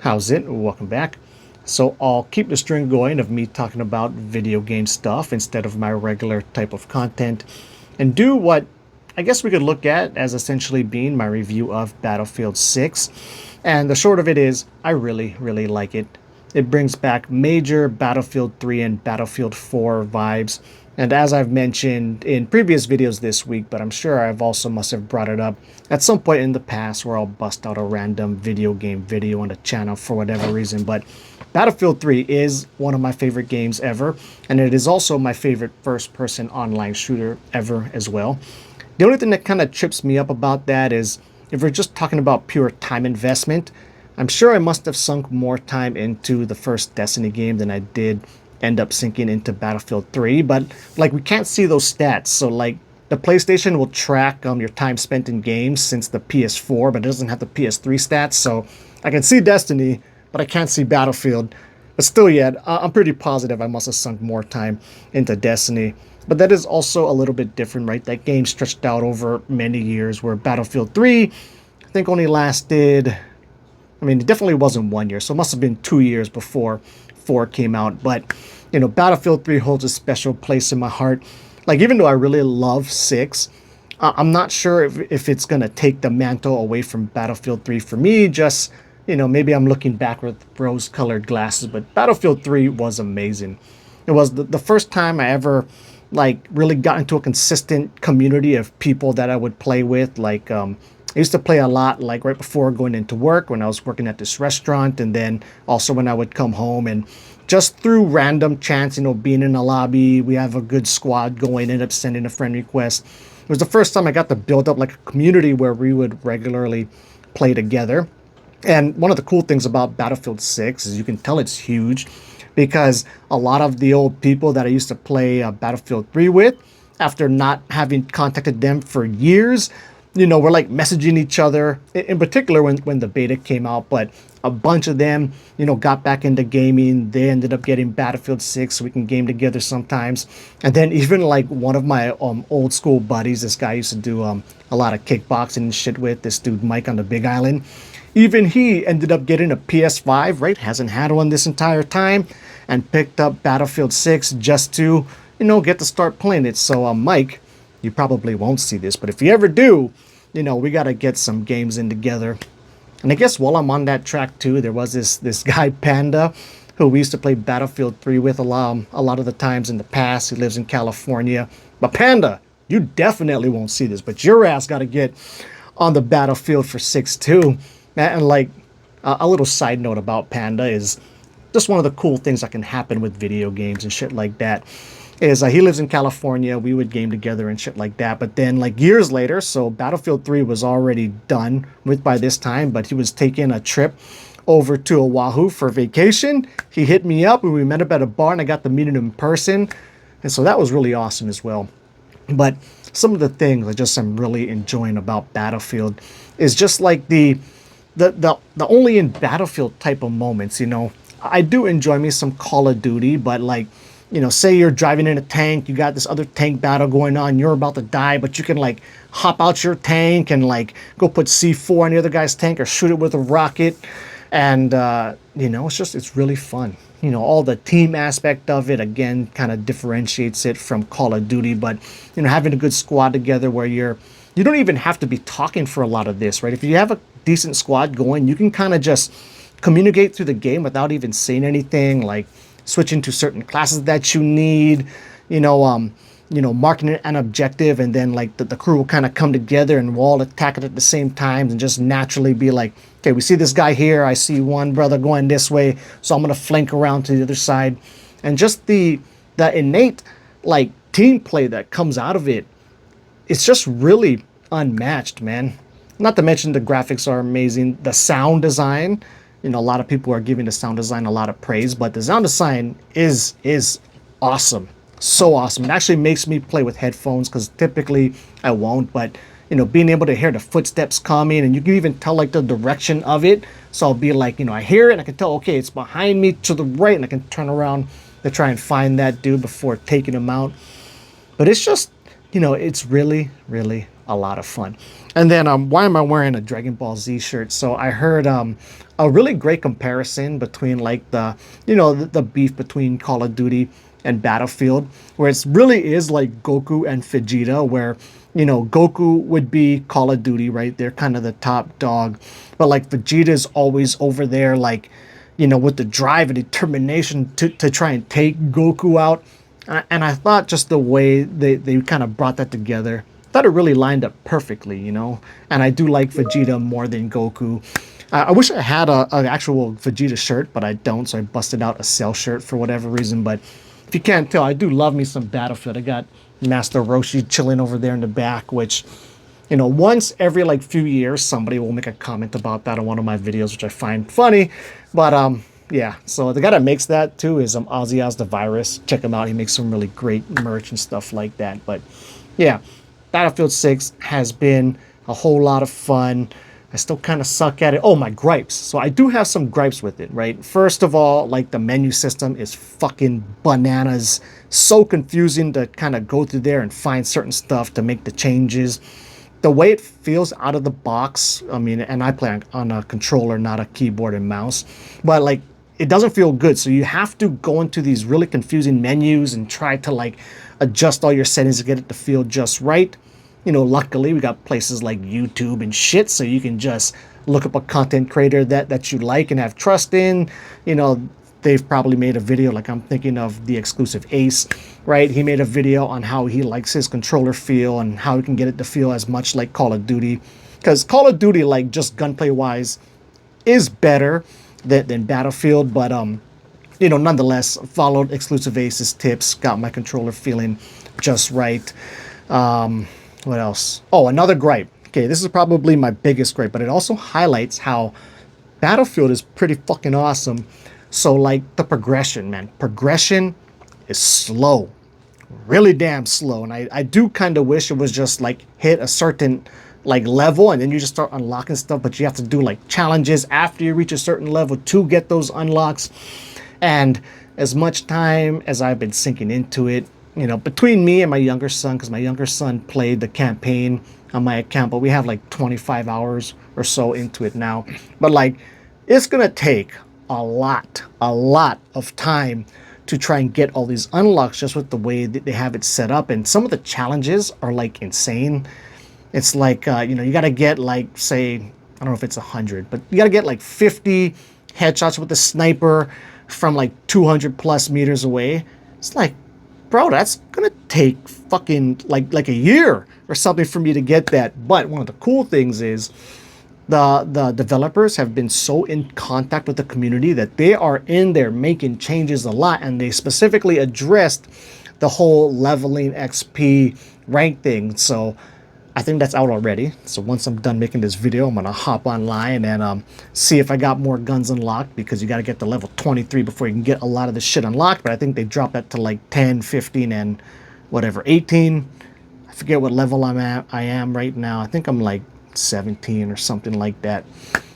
How's it? Welcome back. So I'll keep the string going of me talking about video game stuff instead of my regular type of content and do what I guess we could look at as essentially being my review of Battlefield 6. And the short of it is, I really like it. It brings back major Battlefield 3 and Battlefield 4 vibes. And as I've mentioned in previous videos this week, but I'm sure I've also must have brought it up at some point in the past where I'll bust out a random video game video on the channel for whatever reason. But Battlefield 3 is one of my favorite games ever, and it is also my favorite first-person online shooter ever as well. The only thing that kind of trips me up about that is if we're just talking about pure time investment, I'm sure I must have sunk more time into the first Destiny game than I did end up sinking into Battlefield 3, but like we can't see those stats. So like the PlayStation will track your time spent in games since the PS4, but it doesn't have the PS3 stats. So I can see Destiny, but I can't see Battlefield. But still yet, I'm pretty positive I must have sunk more time into Destiny. But that is also a little bit different, right? That game stretched out over many years, where Battlefield 3, I think only lasted, I mean, it definitely wasn't 1 year, so it must have been 2 years before 4 came out. But you know, Battlefield 3 holds a special place in my heart. Like, even though I really love 6, I'm not sure if it's gonna take the mantle away from Battlefield 3 for me. Just, you know, maybe I'm looking back with rose-colored glasses, but Battlefield 3 was amazing. It was the first time I ever like really got into a consistent community of people that I would play with. Like I used to play a lot like right before going into work when I was working at this restaurant, and then also when I would come home, and just through random chance, you know, being in a lobby, we have a good squad going, end up sending a friend request. It was the first time I got to build up like a community where we would regularly play together. And one of the cool things about Battlefield 6 is you can tell it's huge because a lot of the old people that I used to play Battlefield 3 with, after not having contacted them for years, you know, we're like messaging each other, in particular when the beta came out, but a bunch of them, you know, got back into gaming. They ended up getting Battlefield 6 so we can game together sometimes. And then even like one of my old school buddies, this guy I used to do a lot of kickboxing and shit with, this dude Mike on the Big Island, even he ended up getting a PS5, right? Hasn't had one this entire time, and picked up Battlefield 6 just to, you know, get to start playing it. So Mike, you probably won't see this, but if you ever do, you know, we got to get some games in together. And I guess while I'm on that track too, there was this guy Panda, who we used to play Battlefield 3 with a lot of the times in the past. He lives in California. But Panda, you definitely won't see this, but your ass got to get on the battlefield for 6 too. And like a little side note about Panda is just one of the cool things that can happen with video games and shit like that is he lives in California. We would game together and shit like that. But then like years later, so Battlefield 3 was already done with by this time, but he was taking a trip over to Oahu for vacation. He hit me up and we met up at a bar, and I got to meet him in person. And so that was really awesome as well. But some of the things I just am really enjoying about Battlefield is just like the only in Battlefield type of moments, you know. I do enjoy me some Call of Duty, but like, you know, say you're driving in a tank, you got this other tank battle going on, you're about to die, but you can like hop out your tank and like go put C4 on the other guy's tank or shoot it with a rocket. And, you know, it's really fun. You know, all the team aspect of it, again, kind of differentiates it from Call of Duty. But, you know, having a good squad together where you don't even have to be talking for a lot of this, right? If you have a decent squad going, you can kind of just communicate through the game without even saying anything, like switching to certain classes that you need, you know, marking an objective, and then like the crew will kind of come together and we'll all attack it at the same time and just naturally be like, okay, we see this guy here, I see one brother going this way, so I'm gonna flank around to the other side. And just the innate like team play that comes out of it, it's just really unmatched, man. Not to mention the graphics are amazing, the sound design. You know, a lot of people are giving the sound design a lot of praise, but the sound design is awesome. So awesome. It actually makes me play with headphones because typically I won't, but you know, being able to hear the footsteps coming, and you can even tell like the direction of it. So I'll be like, you know, I hear it and I can tell, okay, it's behind me to the right, and I can turn around to try and find that dude before taking him out. But it's just, you know, it's really a lot of fun. And then why am I wearing a Dragon Ball Z shirt? So I heard a really great comparison between like the, you know, the beef between Call of Duty and Battlefield, where it really is like Goku and Vegeta, where, you know, Goku would be Call of Duty, right? They're kind of the top dog, but like Vegeta's always over there, like, you know, with the drive and determination to try and take Goku out. And I thought just the way they kind of brought that together, thought it really lined up perfectly, you know. And I do like Vegeta more than Goku. I wish I had an actual Vegeta shirt, but I don't, so I busted out a Cell shirt for whatever reason. But if you can't tell, I do love me some Battlefield. I got Master Roshi chilling over there in the back, which, you know, once every like few years, somebody will make a comment about that on one of my videos, which I find funny. But yeah, so the guy that makes that too is Ozzy Oz the Virus. Check him out. He makes some really great merch and stuff like that. But yeah, Battlefield 6 has been a whole lot of fun. I still kind of suck at it. Oh, my gripes. So I do have some gripes with it, right? First of all, like the menu system is fucking bananas. So confusing to kind of go through there and find certain stuff to make the changes. The way it feels out of the box, I mean, and I play on a controller, not a keyboard and mouse, but like it doesn't feel good. So you have to go into these really confusing menus and try to like adjust all your settings to get it to feel just right. You know, luckily we got places like YouTube and shit, so you can just look up a content creator that you like and have trust in. You know, they've probably made a video, like I'm thinking of the exclusive Ace, right? He made a video on how he likes his controller feel and how he can get it to feel as much like Call of Duty. Because Call of Duty, like just gunplay wise, is better than Battlefield, but you know, nonetheless, followed exclusive Ace's tips, got my controller feeling just right. What else? Oh, another gripe. Okay, this is probably my biggest gripe, but it also highlights how Battlefield is pretty fucking awesome. So like the progression, man. Progression is slow. Really damn slow. And I do kind of wish it was just like hit a certain like level and then you just start unlocking stuff, but you have to do like challenges after you reach a certain level to get those unlocks. And as much time as I've been sinking into it, you know, between me and my younger son, because my younger son played the campaign on my account, but we have like 25 hours or so into it now. But like, it's gonna take a lot of time to try and get all these unlocks just with the way that they have it set up. And some of the challenges are like insane. It's like, you know, you gotta get like, say, I don't know if it's 100, but you gotta get like 50 headshots with the sniper from like 200 plus meters away. It's like, bro, that's gonna take fucking like a year or something for me to get that. But one of the cool things is the developers have been so in contact with the community that they are in there making changes a lot, and they specifically addressed the whole leveling XP rank thing. So I think that's out already. So once I'm done making this video, I'm gonna hop online and see if I got more guns unlocked, because you gotta get to level 23 before you can get a lot of this shit unlocked. But I think they dropped that to like 10, 15, and whatever, 18. I forget what level I am right now. I think I'm like 17 or something like that.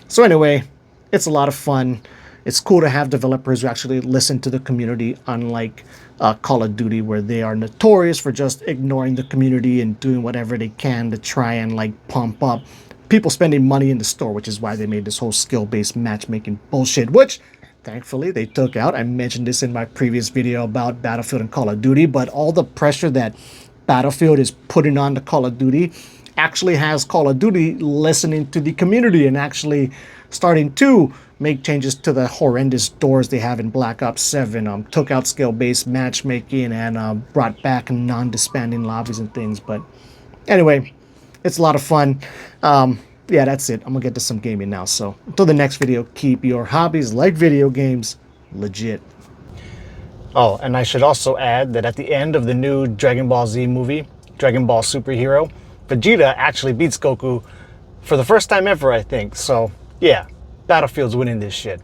So anyway, it's a lot of fun. It's cool to have developers who actually listen to the community, unlike Call of Duty, where they are notorious for just ignoring the community and doing whatever they can to try and like pump up people spending money in the store, which is why they made this whole skill-based matchmaking bullshit, which thankfully they took out. I mentioned this in my previous video about Battlefield and Call of Duty, but all the pressure that Battlefield is putting on to Call of Duty actually has Call of Duty listening to the community and actually starting to make changes to the horrendous doors they have in Black Ops 7. Took out skill-based matchmaking and brought back non-disbanding lobbies and things. But anyway, it's a lot of fun. Yeah, that's it. I'm gonna get to some gaming now. So until the next video, keep your hobbies like video games legit. Oh, and I should also add that at the end of the new Dragon Ball Z movie, Dragon Ball Superhero, Vegeta actually beats Goku for the first time ever, I think. So yeah, Battlefield's winning this shit.